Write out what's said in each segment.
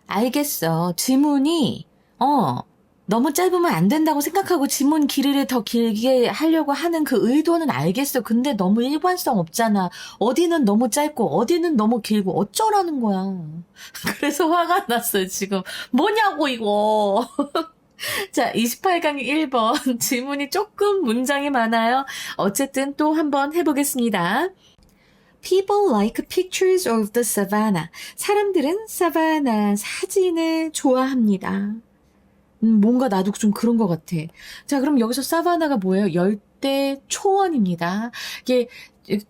알겠어. 지문이, 너무 짧으면 안 된다고 생각하고 지문 길이를 더 길게 하려고 하는 그 의도는 알겠어. 근데 너무 일관성 없잖아. 어디는 너무 짧고, 어디는 너무 길고, 어쩌라는 거야. 그래서 화가 났어요, 지금. 뭐냐고, 이거. 자, 28강의 1번. 지문이 조금 문장이 많아요. 어쨌든 또 한번 해보겠습니다. People like pictures of the savannah. 사람들은 사바나 사진을 좋아합니다. 뭔가 나도 좀 그런 것 같아. 자, 그럼 여기서 사바나가 뭐예요? 열대 초원입니다. 이게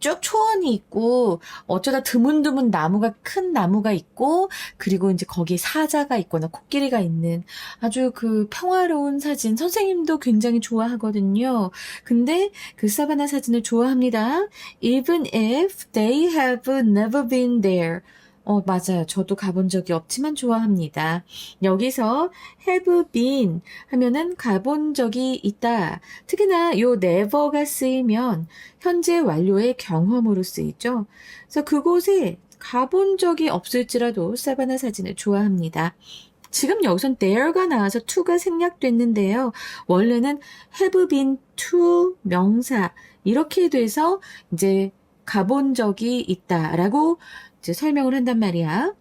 쭉 초원이 있고, 어쩌다 드문드문 나무가, 큰 나무가 있고, 그리고 이제 거기 사자가 있거나 코끼리가 있는 아주 그 평화로운 사진, 선생님도 굉장히 좋아하거든요. 근데 그 사바나 사진을 좋아합니다. Even if they have never been there. 맞아요. 저도 가본 적이 없지만 좋아합니다. 여기서 have been 하면은 가본 적이 있다. 특히나 요 never가 쓰이면 현재 완료의 경험으로 쓰이죠. 그래서 그곳에 가본 적이 없을지라도 사바나 사진을 좋아합니다. 지금 여기선 there가 나와서 to가 생략됐는데요. 원래는 have been to 명사 이렇게 돼서 이제 가본 적이 있다라고 이제 설명을 한단 말이야.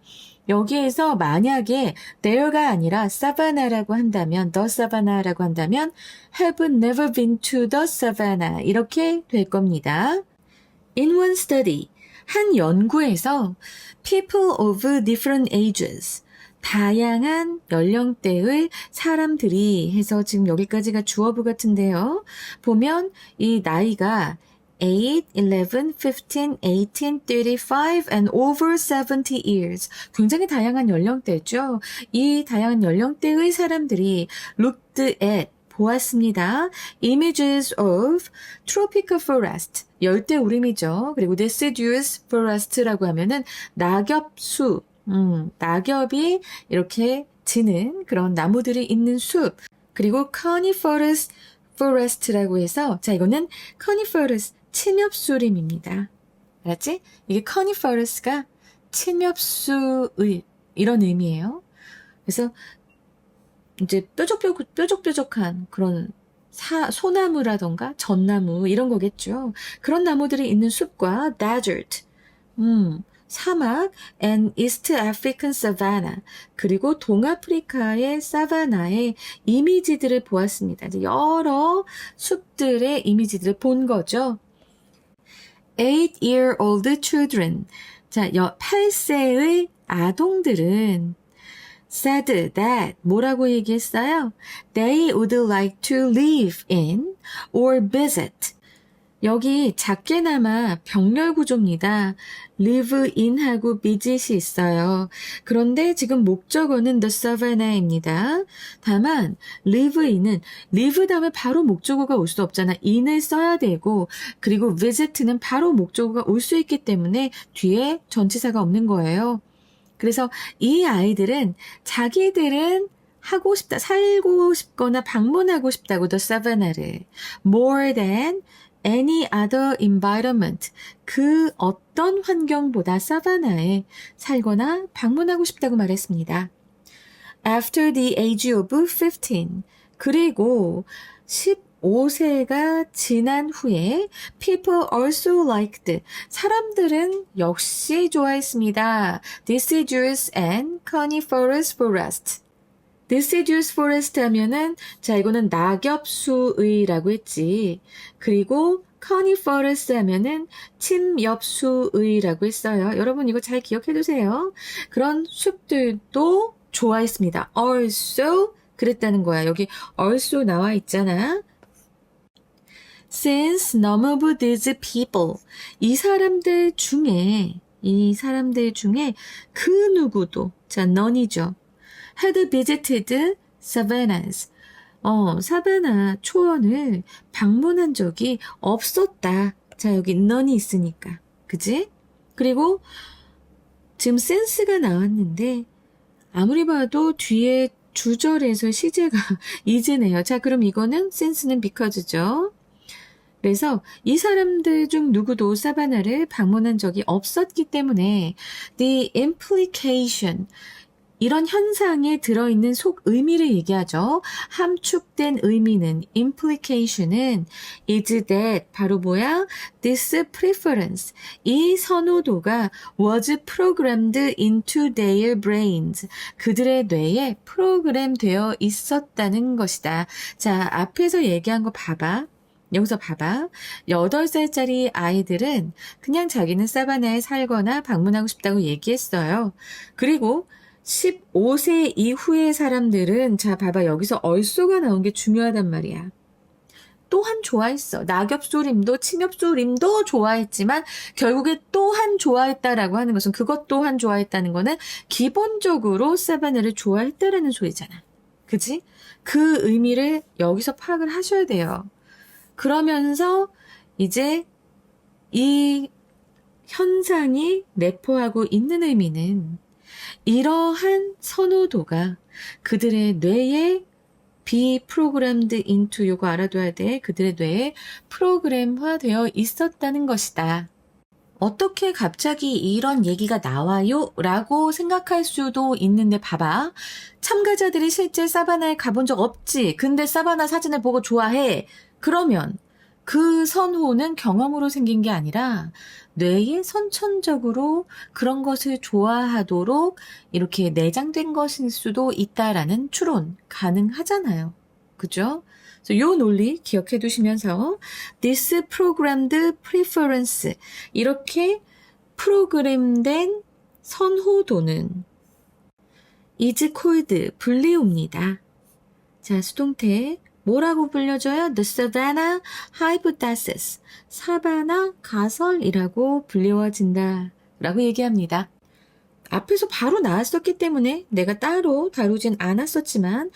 여기에서 만약에 there가 아니라 savannah라고 한다면, the savannah라고 한다면 have never been to the savannah 이렇게 될 겁니다. In one study, 한 연구에서 people of different ages, 다양한 연령대의 사람들이 해서 지금 여기까지가 주어부 같은데요. 보면 이 나이가 8, 11, 15, 18, 35, and over 70 years. 굉장히 다양한 연령대죠. 이 다양한 연령대의 사람들이 looked at, 보았습니다. Images of tropical forest, 열대우림이죠. 그리고 deciduous forest라고 하면은 낙엽수, 낙엽이 이렇게 지는 그런 나무들이 있는 숲. 그리고 coniferous forest라고 해서, 자, 이거는 coniferous, 침엽수림입니다. 알았지? 이게 coniferous가 침엽수의 이런 의미예요. 그래서 이제 뾰족뾰족한 그런 소나무라던가 전나무 이런 거겠죠. 그런 나무들이 있는 숲과 desert, 사막, and East African savanna, 그리고 동아프리카의 사바나의 이미지들을 보았습니다. 이제 여러 숲들의 이미지들을 본 거죠. 8-year-old children. 자, 8세의 아동들은 said that 뭐라고 얘기했어요? They would like to live in or visit. 여기 작게나마 병렬 구조입니다. live in하고 visit이 있어요. 그런데 지금 목적어는 the savannah입니다. 다만 live in은 live 다음에 바로 목적어가 올 수 없잖아. in을 써야 되고, 그리고 visit는 바로 목적어가 올 수 있기 때문에 뒤에 전치사가 없는 거예요. 그래서 이 아이들은 자기들은 하고 싶다, 살고 싶거나 방문하고 싶다고 the savannah를 more than any other environment, 그 어떤 환경보다 사바나에 살거나 방문하고 싶다고 말했습니다. After the age of 15, 그리고 15세가 지난 후에 people also liked, 사람들은 역시 좋아했습니다. deciduous and coniferous forest. deciduous forest 하면은, 자, 이거는 낙엽수의라고 했지. 그리고 coniferous 하면은 침엽수의라고 했어요. 여러분 이거 잘 기억해 두세요. 그런 숲들도 좋아했습니다. also 그랬다는 거야. 여기 also 나와 있잖아. Since none of these people, 이 사람들 중에 그 누구도, 자, none이죠. had visited savannas. 사바나 초원을 방문한 적이 없었다. 자, 여기 none이 있으니까. 그지? 그리고 지금 sense가 나왔는데 아무리 봐도 뒤에 주절에서 시제가 is네요. 자, 그럼 이거는 sense는 because죠. 그래서 이 사람들 중 누구도 사바나를 방문한 적이 없었기 때문에 the implication, 이런 현상에 들어있는 속 의미를 얘기하죠. 함축된 의미는 implication은 is that 바로 뭐야? This preference 이 선호도가 was programmed into their brains 그들의 뇌에 프로그램 되어 있었다는 것이다. 자, 앞에서 얘기한 거 봐봐. 여기서 봐봐. 8살짜리 아이들은 그냥 자기는 사바나에 살거나 방문하고 싶다고 얘기했어요. 그리고 15세 이후의 사람들은 자 봐봐 여기서 얼쏘가 나온 게 중요하단 말이야. 또한 좋아했어. 낙엽소림도 침엽소림도 좋아했지만 결국에 또한 좋아했다라고 하는 것은 그것 또한 좋아했다는 거는 기본적으로 사바나를 좋아했다라는 소리잖아. 그치? 그 의미를 여기서 파악을 하셔야 돼요. 그러면서 이제 이 현상이 내포하고 있는 의미는 이러한 선호도가 그들의 뇌에 be programmed into 요거 알아둬야 돼. 그들의 뇌에 프로그램화되어 있었다는 것이다. 어떻게 갑자기 이런 얘기가 나와요? 라고 생각할 수도 있는데 봐봐. 참가자들이 실제 사바나에 가본 적 없지. 근데 사바나 사진을 보고 좋아해. 그러면 그 선호는 경험으로 생긴 게 아니라 뇌에 선천적으로 그런 것을 좋아하도록 이렇게 내장된 것일 수도 있다라는 추론 가능하잖아요. 그죠? 그래서 요 논리 기억해 두시면서 this programmed preference 이렇게 프로그램된 선호도는 is called 불리웁니다. 자, 수동태 뭐라고 불려줘요? The Savannah Hypothesis. 사바나 가설이라고 불리워진다. 라고 얘기합니다. 앞에서 바로 나왔었기 때문에 내가 따로 다루진 않았었지만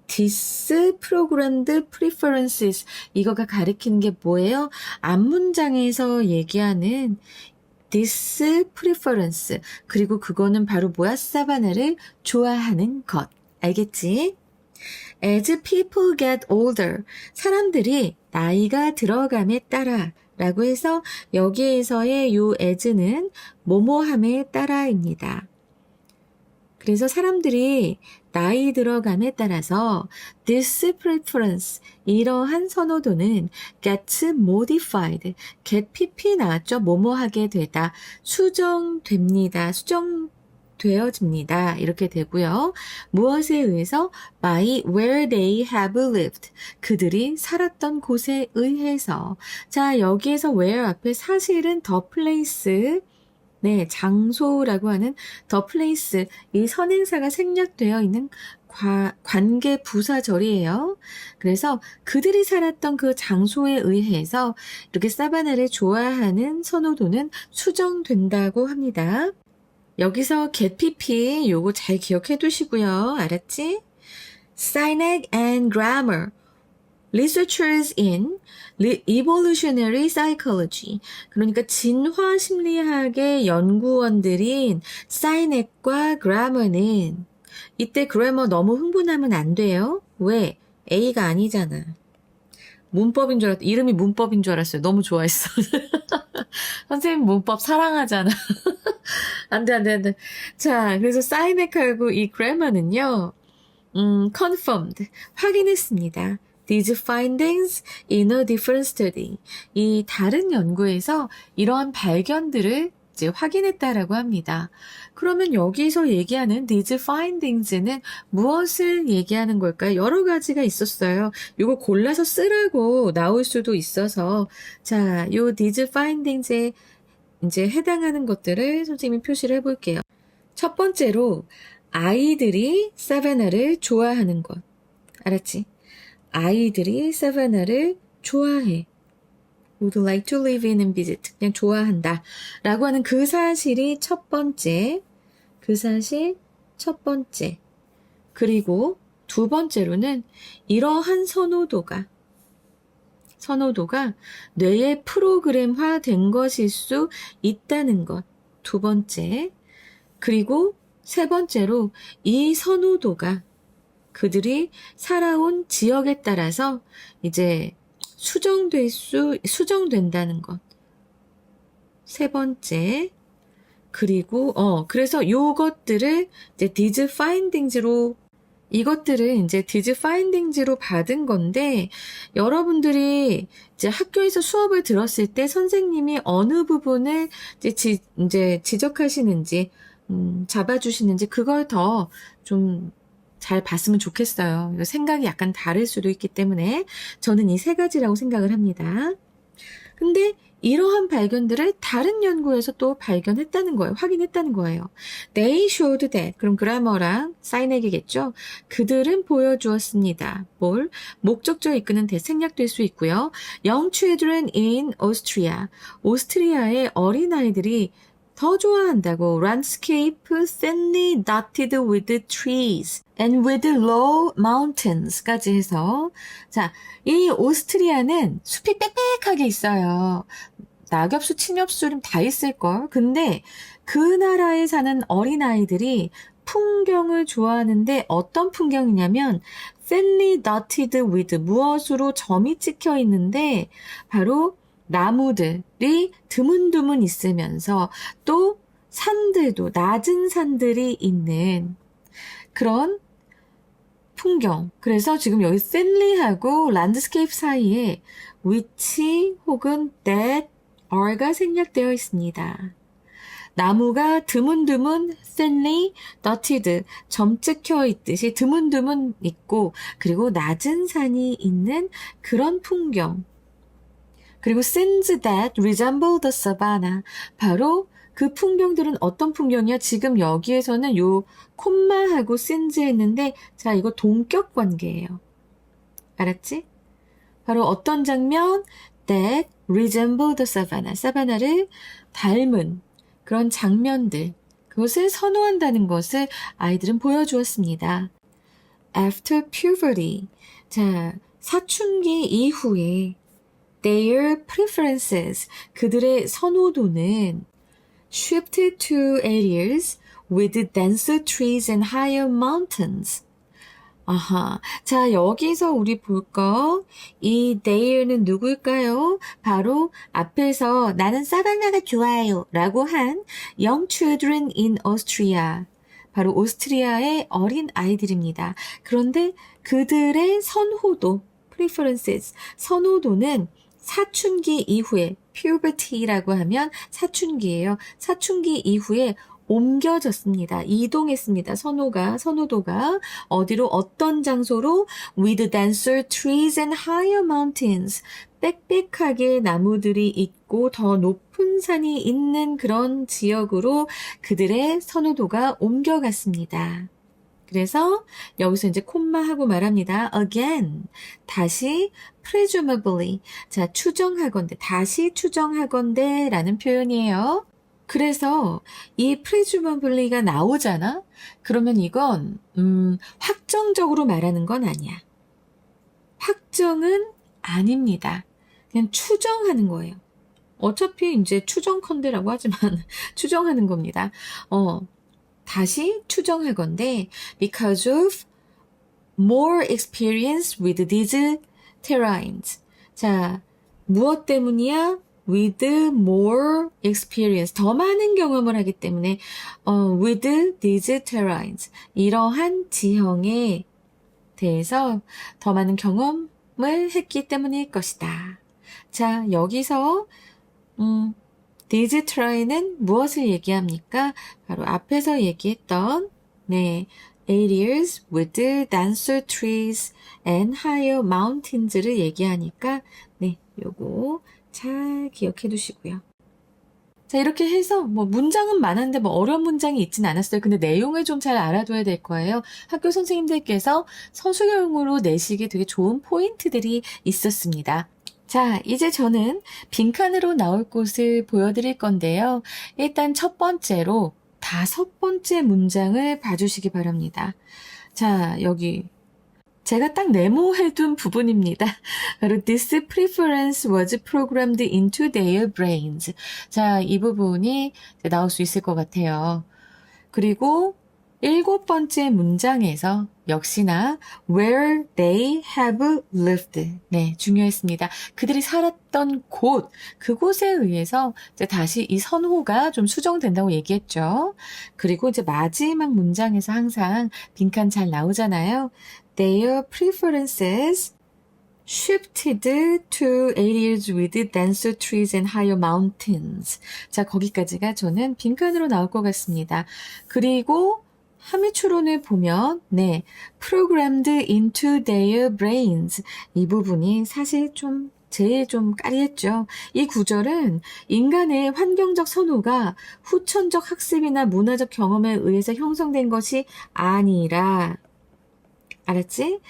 This programmed preferences 이거가 가리키는 게 뭐예요? 앞문장에서 얘기하는 this preference 그리고 그거는 바로 뭐야? 사바나를 좋아하는 것. 알겠지? As people get older, 사람들이 나이가 들어감에 따라 라고 해서 여기에서의 요 as는 뭐뭐함에 따라입니다. 그래서 사람들이 나이 들어감에 따라서 this preference, 이러한 선호도는 gets modified, get pp 나왔죠? 뭐뭐하게 되다, 수정됩니다. 되어집니다. 이렇게 되고요. 무엇에 의해서? by where they have lived. 그들이 살았던 곳에 의해서. 자, 여기에서 where 앞에 사실은 the place, 네, 장소라고 하는 the place, 이 선행사가 생략되어 있는 관계 부사절이에요. 그래서 그들이 살았던 그 장소에 의해서 이렇게 사바나를 좋아하는 선호도는 수정된다고 합니다. 여기서 get pp 요거 잘 기억해 두시고요. 알았지? Sinek and Grammar Researchers in Evolutionary Psychology 그러니까 진화 심리학의 연구원들인 사이넥과 그라머는 이때 그래머 너무 흥분하면 안 돼요. 왜? A가 아니잖아. 문법인 줄 알았, 이름이 문법인 줄 알았어요. 너무 좋아했어. 선생님 문법 사랑하잖아. 안 돼. 자, 그래서 사이넥하고 이 그래머는요, confirmed, 확인했습니다. These findings in a different study. 이 다른 연구에서 이러한 발견들을 이제 확인했다라고 합니다. 그러면 여기서 얘기하는 these findings는 무엇을 얘기하는 걸까요? 여러 가지가 있었어요. 이거 골라서 쓰라고 나올 수도 있어서 자, 요 these findings에 이제 해당하는 것들을 선생님이 표시를 해볼게요. 첫 번째로 아이들이 사바나를 좋아하는 것. 알았지? 아이들이 사바나를 좋아해. would like to live in and visit. 그냥 좋아한다. 라고 하는 그 사실이 첫 번째. 그 사실 첫 번째. 그리고 두 번째로는 이러한 선호도가 뇌에 프로그램화 된 것일 수 있다는 것. 두 번째. 그리고 세 번째로 이 선호도가 그들이 살아온 지역에 따라서 이제 수정된다는 것. 세 번째. 그리고, 그래서 요것들을 이제 디즈 파인딩즈로 이것들을 이제 디즈 파인딩즈로 받은 건데, 여러분들이 이제 학교에서 수업을 들었을 때 선생님이 어느 부분을 이제 지적하시는지, 잡아주시는지, 그걸 더 좀 잘 봤으면 좋겠어요. 이거 생각이 약간 다를 수도 있기 때문에, 저는 이 세 가지라고 생각을 합니다. 근데 이러한 발견들을 다른 연구에서 또 발견했다는 거예요. 확인했다는 거예요. They showed that. 그럼 그라머랑 사인에게겠죠. 그들은 보여주었습니다. 뭘? 목적절 이끄는 that 생략될 수 있고요. Young children in Austria. 오스트리아의 어린아이들이 더 좋아한다고 landscape thinly dotted with trees and with low mountains까지 해서 자, 이 오스트리아는 숲이 빽빽하게 있어요. 낙엽수, 침엽수 다 있을걸. 근데 그 나라에 사는 어린아이들이 풍경을 좋아하는데 어떤 풍경이냐면 thinly dotted with 무엇으로 점이 찍혀 있는데 바로 나무들이 드문드문 있으면서 또 산들도 낮은 산들이 있는 그런 풍경. 그래서 지금 여기 thinly하고 landscape 사이에 which 혹은 that are가 생략되어 있습니다. 나무가 드문드문 thinly dotted 점 찍혀 있듯이 드문드문 있고 그리고 낮은 산이 있는 그런 풍경. 그리고 scenes that resemble the savanna. 바로 그 풍경들은 어떤 풍경이야? 지금 여기에서는 요 콤마하고 scenes 했는데 자 이거 동격 관계예요. 알았지? 바로 어떤 장면? that resemble the savanna. 사바나를 닮은 그런 장면들. 그것을 선호한다는 것을 아이들은 보여주었습니다. After puberty. 자, 사춘기 이후에 their preferences, 그들의 선호도는 shifted to areas with denser trees and higher mountains. 아하. 자, 여기서 우리 볼까? 이 their는 누구일까요? 바로 앞에서 나는 사바나가 좋아요 라고 한 young children in Austria. 바로 오스트리아의 어린 아이들입니다. 그런데 그들의 선호도, preferences, 선호도는 사춘기 이후에 puberty라고 하면 사춘기예요. 사춘기 이후에 옮겨졌습니다. 이동했습니다. 선호도가 어디로 어떤 장소로 with denser trees and higher mountains 빽빽하게 나무들이 있고 더 높은 산이 있는 그런 지역으로 그들의 선호도가 옮겨갔습니다. 그래서 여기서 이제 콤마하고 말합니다. Again, 다시 presumably, 자 추정하건대, 다시 추정하건대 라는 표현이에요. 그래서 이 presumably가 나오잖아? 그러면 이건 확정적으로 말하는 건 아니야. 확정은 아닙니다. 그냥 추정하는 거예요. 어차피 이제 추정컨대라고 하지만 추정하는 겁니다. 다시 추정하건대 because of more experience with these terrains. 자, 무엇 때문이야? with more experience. 더 많은 경험을 하기 때문에 with these terrains. 이러한 지형에 대해서 더 많은 경험을 했기 때문일 것이다. 자, 여기서 these terrain은 무엇을 얘기합니까? 바로 앞에서 얘기했던 areas with denser trees and higher mountains를 얘기하니까 요거 잘 기억해 두시고요. 자, 이렇게 해서 문장은 많은데 어려운 문장이 있진 않았어요. 근데 내용을 좀 잘 알아둬야 될 거예요. 학교 선생님들께서 서술형으로 내시기 되게 좋은 포인트들이 있었습니다. 자, 이제 저는 빈칸으로 나올 곳을 보여드릴 건데요. 일단 첫 번째로 5번째 문장을 봐주시기 바랍니다. 자, 여기 제가 딱 메모해둔 부분입니다. 바로 This preference was programmed into their brains. 자, 이 부분이 나올 수 있을 것 같아요. 그리고 7번째 문장에서 역시나 where they have lived. 네, 중요했습니다. 그들이 살았던 곳, 그곳에 의해서 이제 다시 이 선호가 좀 수정된다고 얘기했죠. 그리고 이제 마지막 문장에서 항상 빈칸 잘 나오잖아요. Their preferences shifted to areas with denser trees and higher mountains. 자, 거기까지가 저는 빈칸으로 나올 것 같습니다. 그리고 함의추론을 보면 네, programmed into their brains. 이 부분이 사실 제일 좀 까리했죠. 이 구절은 인간의 환경적 선호가 후천적 학습이나 문화적 경험에 의해서 형성된 것이 아니라, 알았지?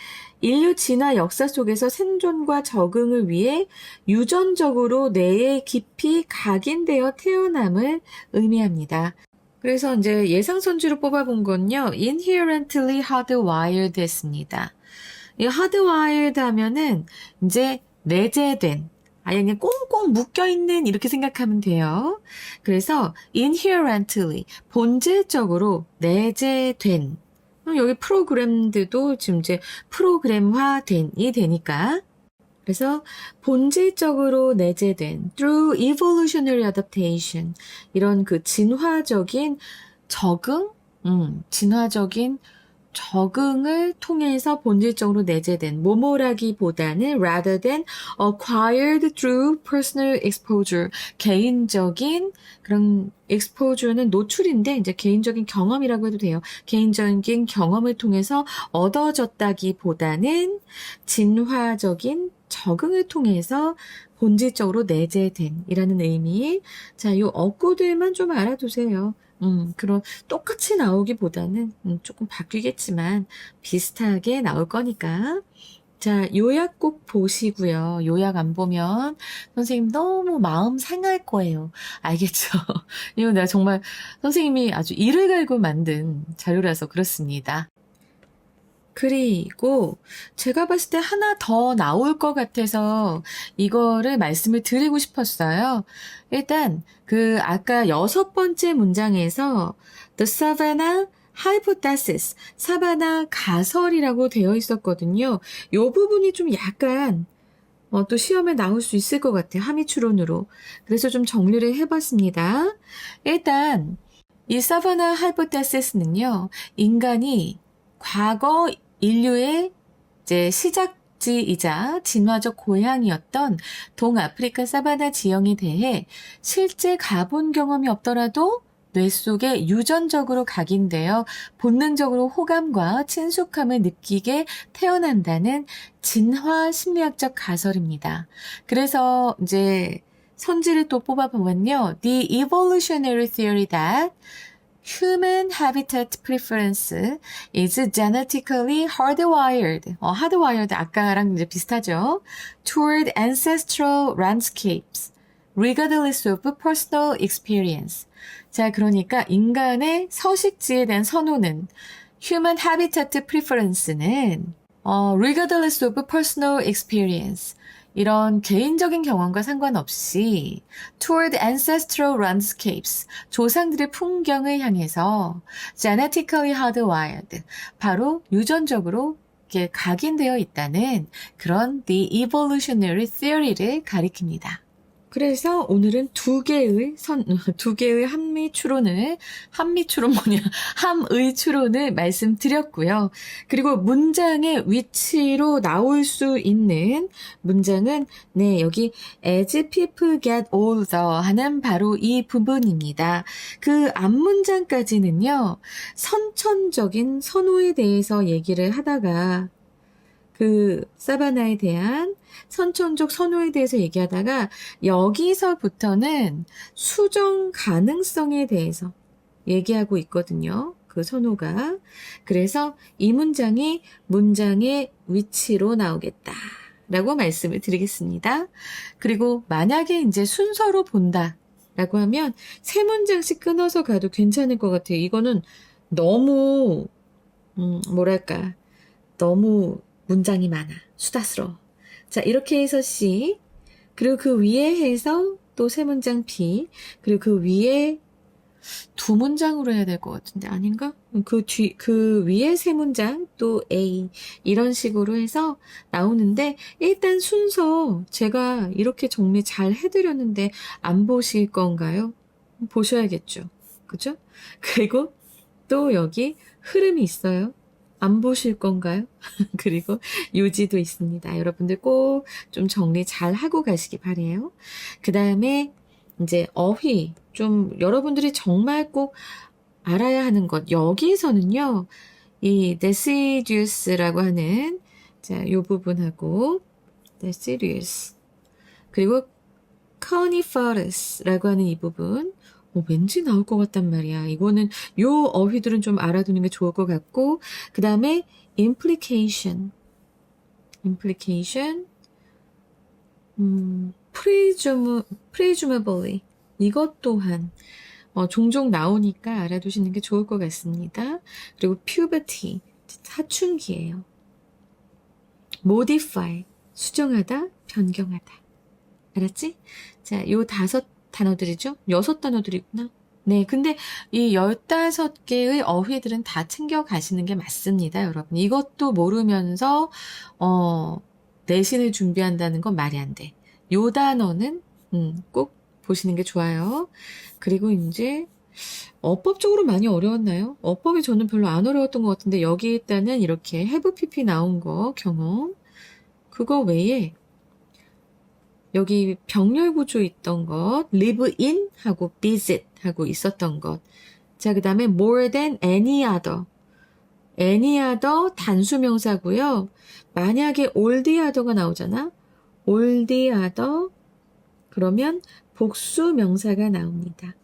인류 진화 역사 속에서 생존과 적응을 위해 유전적으로 뇌에 깊이 각인되어 태어남을 의미합니다. 그래서 이제 예상선지로 뽑아본 건요, inherently hardwired 했습니다. 이 hardwired 하면은 이제 내재된, 아니 그냥 꽁꽁 묶여있는 이렇게 생각하면 돼요. 그래서 inherently, 본질적으로 내재된, 여기 프로그램드도 지금 이제 프로그램화된이 되니까. 그래서 본질적으로 내재된 through evolutionary adaptation 이런 그 진화적인 적응을 통해서 본질적으로 내재된 뭐뭐라기보다는 rather than acquired through personal exposure 개인적인 그런 exposure는 노출인데 이제 개인적인 경험이라고 해도 돼요. 개인적인 경험을 통해서 얻어졌다기보다는 진화적인 적응을 통해서 본질적으로 내재된 이라는 의미. 자, 요 어구들만 좀 알아두세요. 그런 똑같이 나오기보다는 조금 바뀌겠지만 비슷하게 나올 거니까. 자, 요약 꼭 보시고요. 요약 안 보면 선생님 너무 마음 상할 거예요. 알겠죠? 이거 내가 정말 선생님이 아주 이를 갈고 만든 자료라서 그렇습니다. 그리고 제가 봤을 때 하나 더 나올 것 같아서 이거를 말씀을 드리고 싶었어요. 일단 아까 6번째 문장에서 the savanna hypothesis, 사바나 가설이라고 되어 있었거든요. 이 부분이 좀 약간 또 시험에 나올 수 있을 것 같아요. 함의추론으로. 그래서 좀 정리를 해봤습니다. 일단 이 savanna hypothesis는요, 인간이 과거 인류의 이제 시작지이자 진화적 고향이었던 동아프리카 사바나 지형에 대해 실제 가본 경험이 없더라도 뇌 속에 유전적으로 각인되어 본능적으로 호감과 친숙함을 느끼게 태어난다는 진화 심리학적 가설입니다. 그래서 이제 선지를 또 뽑아보면요. The evolutionary theory that human habitat preference is genetically hardwired. hardwired 아까랑 이제 비슷하죠. toward ancestral landscapes, regardless of personal experience. 자, 그러니까 인간의 서식지에 대한 선호는 human habitat preference는 regardless of personal experience. 이런 개인적인 경험과 상관없이 toward ancestral landscapes, 조상들의 풍경을 향해서 genetically hardwired, 바로 유전적으로 이렇게 각인되어 있다는 그런 the evolutionary theory를 가리킵니다. 그래서 오늘은 두 개의 함의 추론을 말씀드렸고요. 그리고 문장의 위치로 나올 수 있는 문장은 네, 여기 as people get older 하는 바로 이 부분입니다. 그 앞문장까지는요, 선천적인 선호에 대해서 얘기를 하다가 사바나에 대한 선천적 선호에 대해서 얘기하다가 여기서부터는 수정 가능성에 대해서 얘기하고 있거든요. 그 선호가. 그래서 이 문장이 문장의 위치로 나오겠다 라고 말씀을 드리겠습니다. 그리고 만약에 이제 순서로 본다 라고 하면 세 문장씩 끊어서 가도 괜찮을 것 같아요. 이거는 너무 너무 문장이 많아. 수다스러워. 자, 이렇게 해서 C, 그리고 그 위에 해서 또 세 문장 B, 그리고 그 위에 두 문장으로 해야 될 것 같은데 아닌가? 그 위에 세 문장 또 A 이런 식으로 해서 나오는데 일단 순서 제가 이렇게 정리 잘 해드렸는데 안 보실 건가요? 보셔야겠죠. 그죠? 그리고 또 여기 흐름이 있어요. 안 보실 건가요? 그리고 요지도 있습니다. 여러분들 꼭 좀 정리 잘 하고 가시기 바래요. 그 다음에 이제 어휘 좀 여러분들이 정말 꼭 알아야 하는 것 여기서는요 이 deciduous라고 하는 자, 요 부분하고 deciduous 그리고 coniferous라고 하는 이 부분 왠지 나올 것 같단 말이야. 이거는 요 어휘들은 좀 알아두는 게 좋을 것 같고 그 다음에 implication presumably 이것 또한 종종 나오니까 알아두시는 게 좋을 것 같습니다. 그리고 puberty 사춘기예요. modify 수정하다, 변경하다. 알았지? 자, 요 5단어들이죠? 6단어들이구나. 네, 근데 이 15개의 어휘들은 다 챙겨 가시는 게 맞습니다, 여러분. 이것도 모르면서 내신을 준비한다는 건 말이 안 돼. 요 단어는 꼭 보시는 게 좋아요. 그리고 이제 어법적으로 많이 어려웠나요? 어법이 저는 별로 안 어려웠던 것 같은데 여기 일단은 이렇게 have pp 나온 거 경험 그거 외에 여기 병렬 구조 있던 것 live in 하고 visit 하고 있었던 것 자, 그 다음에 more than any other 단수명사고요. 만약에 all the other가 나오잖아. all the other 그러면 복수명사가 나옵니다.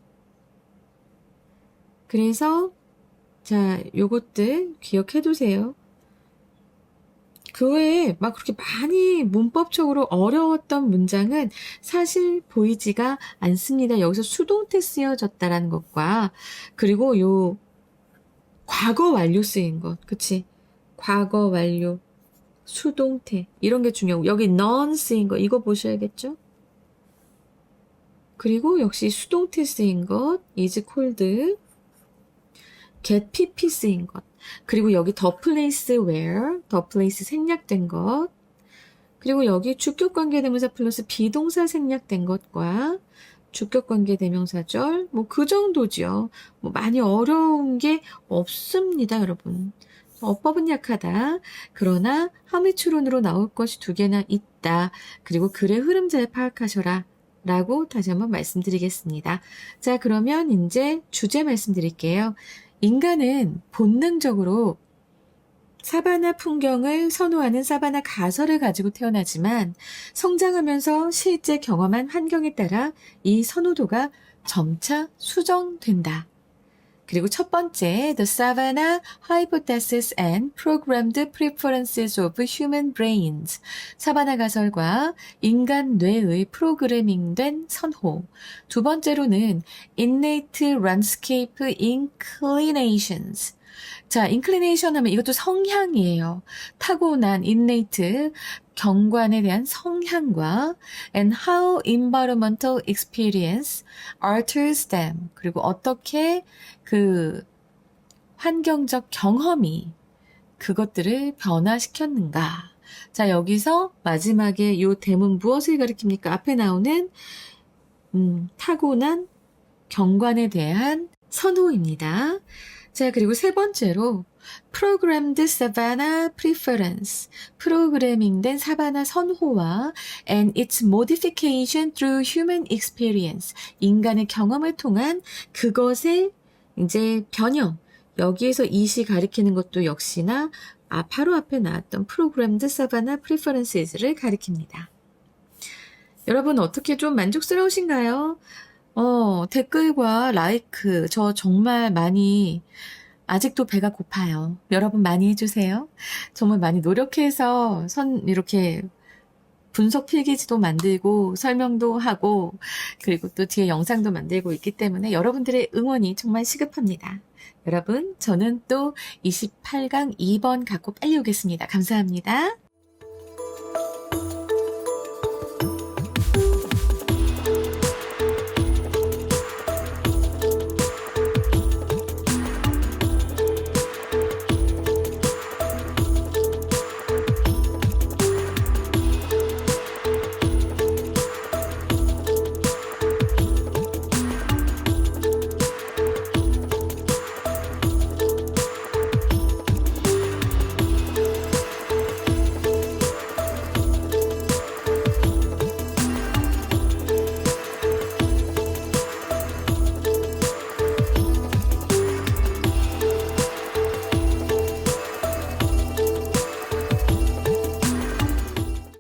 그래서 자, 요것들 기억해 두세요. 그 외에 막 그렇게 많이 문법적으로 어려웠던 문장은 사실 보이지가 않습니다. 여기서 수동태 쓰여졌다라는 것과 그리고 요 과거 완료 쓰인 것, 그치? 과거 완료, 수동태 이런 게 중요하고 여기 none 쓰인 거 이거 보셔야겠죠? 그리고 역시 수동태 쓰인 것, is cold, get pp 쓰인 것. 그리고 여기 the place where, the place 생략된 것. 그리고 여기 주격관계대명사 플러스 비동사 생략된 것과 주격관계대명사절, 뭐 그 정도죠. 뭐 많이 어려운 게 없습니다, 여러분. 어법은 약하다. 그러나 함의추론으로 나올 것이 2개나 있다. 그리고 글의 흐름 잘 파악하셔라. 라고 다시 한번 말씀드리겠습니다. 자, 그러면 이제 주제 말씀드릴게요. 인간은 본능적으로 사바나 풍경을 선호하는 사바나 가설을 가지고 태어나지만 성장하면서 실제 경험한 환경에 따라 이 선호도가 점차 수정된다. 그리고 첫 번째, The Savannah Hypothesis and Programmed Preferences of Human Brains. 사바나 가설과 인간 뇌의 프로그래밍된 선호. 두 번째로는 Innate Landscape Inclinations. 자, inclination 하면 이것도 성향이에요. 타고난 innate 경관에 대한 성향과 and how environmental experience alters them. 그리고 어떻게 그 환경적 경험이 그것들을 변화시켰는가. 자, 여기서 마지막에 이 대문 무엇을 가리킵니까? 앞에 나오는 타고난 경관에 대한 선호입니다. 자, 그리고 세 번째로 Programmed Savannah Preference, 프로그래밍된 사바나 선호와 and its modification through human experience, 인간의 경험을 통한 그것의 이제 변형, 여기에서 이시 가리키는 것도 역시나 바로 앞에 나왔던 Programmed Savannah Preferences를 가리킵니다. 여러분 어떻게 좀 만족스러우신가요? 댓글과 라이크, 저 정말 많이, 아직도 배가 고파요. 여러분 많이 해주세요. 정말 많이 노력해서 이렇게 분석 필기지도 만들고 설명도 하고 그리고 또 뒤에 영상도 만들고 있기 때문에 여러분들의 응원이 정말 시급합니다. 여러분, 저는 또 28강 2번 갖고 빨리 오겠습니다. 감사합니다.